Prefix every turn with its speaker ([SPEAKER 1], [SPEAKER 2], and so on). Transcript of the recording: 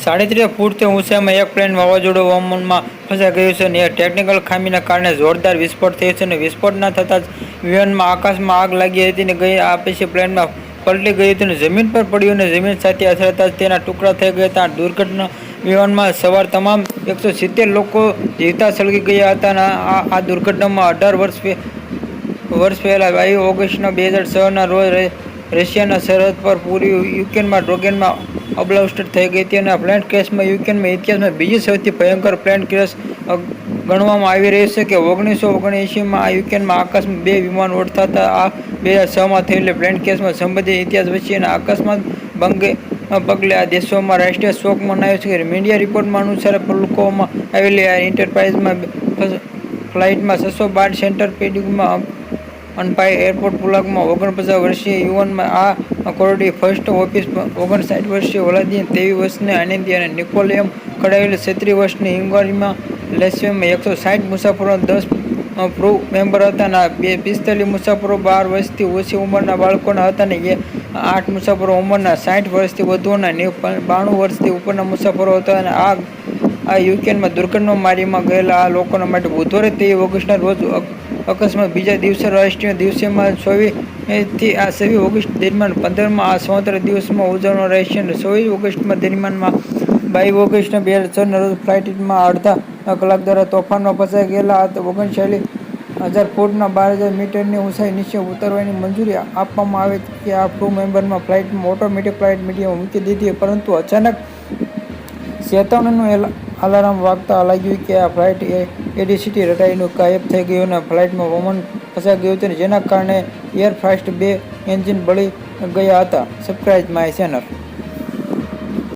[SPEAKER 1] 37 ફૂટથી ઊંચાઈમાં એક પ્લેન વાવાઝોડું ઓમાનમાં ફસાઈ ગયું છે અને ટેકનિકલ ખામીના કારણે જોરદાર વિસ્ફોટ થયો છે અને વિસ્ફોટ ના થતાં જ વિમાનમાં આકાશમાં આગ લાગી હતી અને ગઈ આ પછી પ્લેનમાં પલટી ગઈ હતી અને જમીન પર પડ્યું અને જમીન સાથે અથડાતા જ તેના ટુકડા થઈ ગયા હતા. દુર્ઘટના વિમાનમાં સવાર તમામ 170 લોકો જીવતા સળગી ગયા હતા અને આ દુર્ઘટનામાં 18 વર્ષ પહેલા 22 ઓગસ્ટ 2006ના રોજ રશિયાના સરહદ પર પૂરી યુક્રેનમાં ડ્રોગેનમાં અબ્લાસ્ટ થઈ ગઈ હતી અને પ્લેન ક્રેશમાં યુક્રેનમાં ઇતિહાસમાં બીજી સૌથી ભયંકર પ્લેન ક્રેશ ગણવામાં આવી રહી છે કે 1979માં યુક્રેનમાં આકાશમાં 2 વિમાન ઉડતા હતા. આ 2006માં થયેલી પ્લેન ક્રેશમાં સંબંધિત ઇતિહાસ વચ્ચેના અકસ્માત પગલે આ દેશોમાં રાષ્ટ્રીય શોક મનાયો છે. મીડિયા રિપોર્ટમાં અનુસાર પલકોમાં આવેલી આ એન્ટરપ્રાઇઝમાં ફ્લાઇટમાં 612 સેન્ટર પેડિગમાં અનપાઈ એરપોર્ટ પુલાકમાં 49 વર્ષીય યુવાનમાં આ કોરોડી ફર્સ્ટ ઓફિસ 59 વર્ષીય વ્લાદિમીર 23 વર્ષની આનંદી અને નિકોલિયમ કડાયેલ 36 વર્ષની હિંગોરીમાં લેસ્વેમાં 160 મુસાફરો 10 ક્રૂ મેમ્બર હતા અને 45 મુસાફરો 12 વર્ષથી ઓછી ઉંમરના બાળકોના હતા અને 8 મુસાફરો ઉંમરના 60 વર્ષથી વધુ અને 92 વર્ષથી ઉપરના મુસાફરો હતા અને આ યુક્રેનમાં દુર્ઘટનામાં મારીમાં ગયેલા આ લોકોના માટે બુધવારે 23 ઓગસ્ટના રોજ અકસ્માત બીજા દિવસે રાષ્ટ્રીય દિવસમાં 26 ઓગસ્ટ દરમિયાન 15માં આ સ્વતંત્ર દિવસમાં ઉજવવાનો રહેશે અને 24 ઓગસ્ટમાં દરમિયાનમાં 22 ઓગસ્ટ 2006ના રોજ ફ્લાઇટમાં અડધા કલાક દ્વારા તોફાનમાં ફસાઈ ગયેલા 39,000 ફૂટના 12,000 મીટરની ઊંચાઈ નીચે ઉતરવાની મંજૂરી આપવામાં આવે કે આ ક્રૂ મેમ્બરમાં ફ્લાઇટમાં ઓટોમેટિક ફ્લાઇટ મીડિયમ મૂકી દીધી, પરંતુ અચાનક ચેતવણીનું અલાર્મ વાગતા લાગ્યું કે આ ફ્લાઇટ એડીસીટી રડારનું ગાયબ થઈ ગયું અને ફ્લાઇટમાં વમન ફસાઈ ગયું હતું જેના કારણે એર ફ્રાઇટ 2 એન્જિન બળી ગયા હતા. Subscribe my channel.